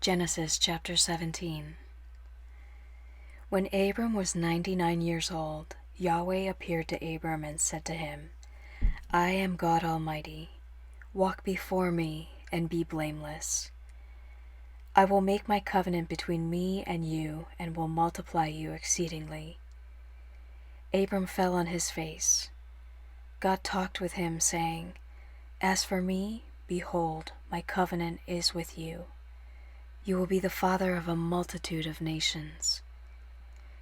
Genesis chapter 17. When Abram was 99 years old, Yahweh appeared to Abram and said to him, I am God Almighty. Walk before me and be blameless. I will make my covenant between me and you and will multiply you exceedingly. Abram fell on his face. God talked with him, saying, As for me, behold, my covenant is with you. You will be the father of a multitude of nations.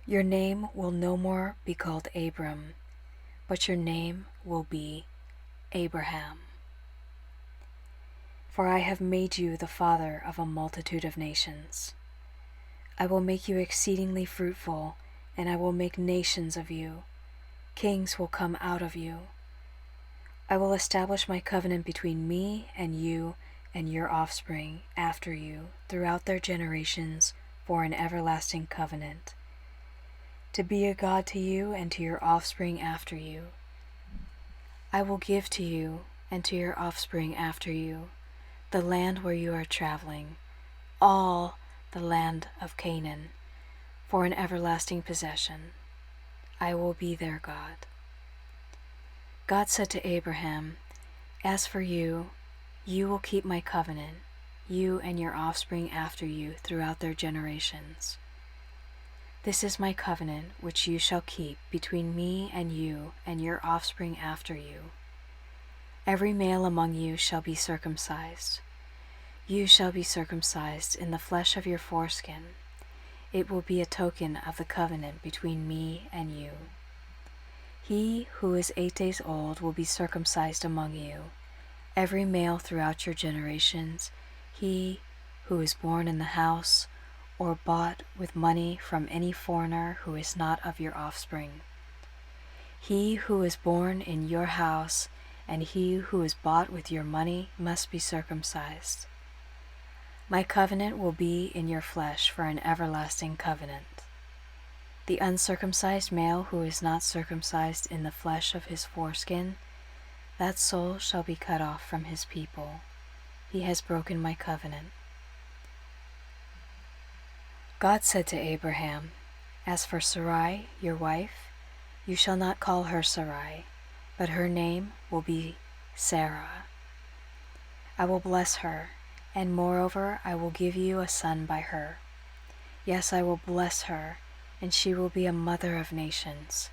Your name will no more be called Abram, but your name will be Abraham. For I have made you the father of a multitude of nations. I will make you exceedingly fruitful, and I will make nations of you. Kings will come out of you. I will establish my covenant between me and you and your offspring after you throughout their generations for an everlasting covenant, to be a God to you and to your offspring after you. I will give to you and to your offspring after you the land where you are traveling, all the land of Canaan, for an everlasting possession. I will be their God. God said to Abraham, As for you, you will keep my covenant, you and your offspring after you throughout their generations. This is my covenant which you shall keep between me and you and your offspring after you. Every male among you shall be circumcised. You shall be circumcised in the flesh of your foreskin. It will be a token of the covenant between me and you. He who is 8 days old will be circumcised among you. Every male throughout your generations, he who is born in the house or bought with money from any foreigner who is not of your offspring. He who is born in your house and he who is bought with your money must be circumcised. My covenant will be in your flesh for an everlasting covenant. The uncircumcised male who is not circumcised in the flesh of his foreskin, that soul shall be cut off from his people. He has broken my covenant. God said to Abraham, As for Sarai, your wife, you shall not call her Sarai, but her name will be Sarah. I will bless her, and moreover I will give you a son by her. Yes, I will bless her, and she will be a mother of nations.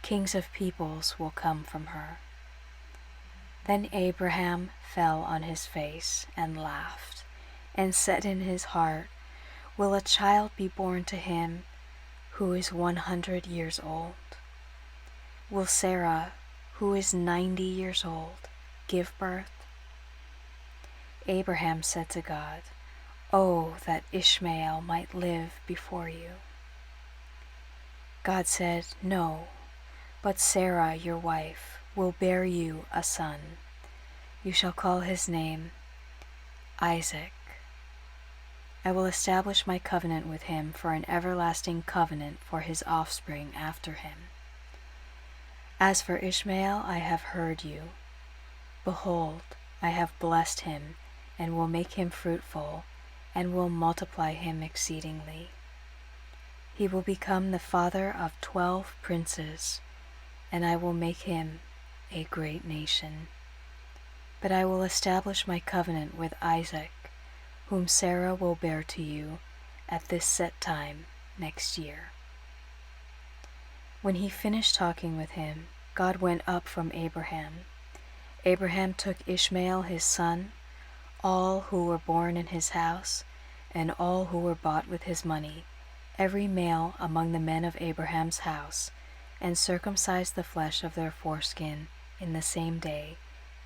Kings of peoples will come from her. Then Abraham fell on his face and laughed, and said in his heart, Will a child be born to him who is 100 years old? Will Sarah, who is 90 years old, give birth? Abraham said to God, Oh, that Ishmael might live before you. God said, No, but Sarah, your wife, will bear you a son. You shall call his name Isaac. I will establish my covenant with him for an everlasting covenant for his offspring after him. As for Ishmael, I have heard you. Behold, I have blessed him, and will make him fruitful, and will multiply him exceedingly. He will become the father of 12 princes, and I will make him a great nation. But I will establish my covenant with Isaac, whom Sarah will bear to you at this set time next year. When he finished talking with him, God went up from Abraham. Abraham took Ishmael his son, all who were born in his house, and all who were bought with his money, every male among the men of Abraham's house, and circumcised the flesh of their foreskin in the same day,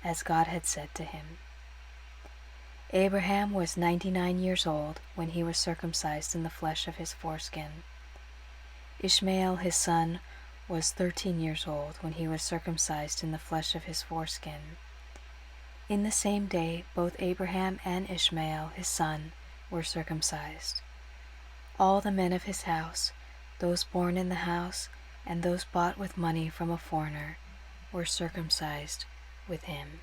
as God had said to him. Abraham was 99 years old when he was circumcised in the flesh of his foreskin. Ishmael his son was 13 years old when he was circumcised in the flesh of his foreskin. In the same day both Abraham and Ishmael his son were circumcised. All the men of his house, those born in the house and those bought with money from a foreigner, were circumcised with him.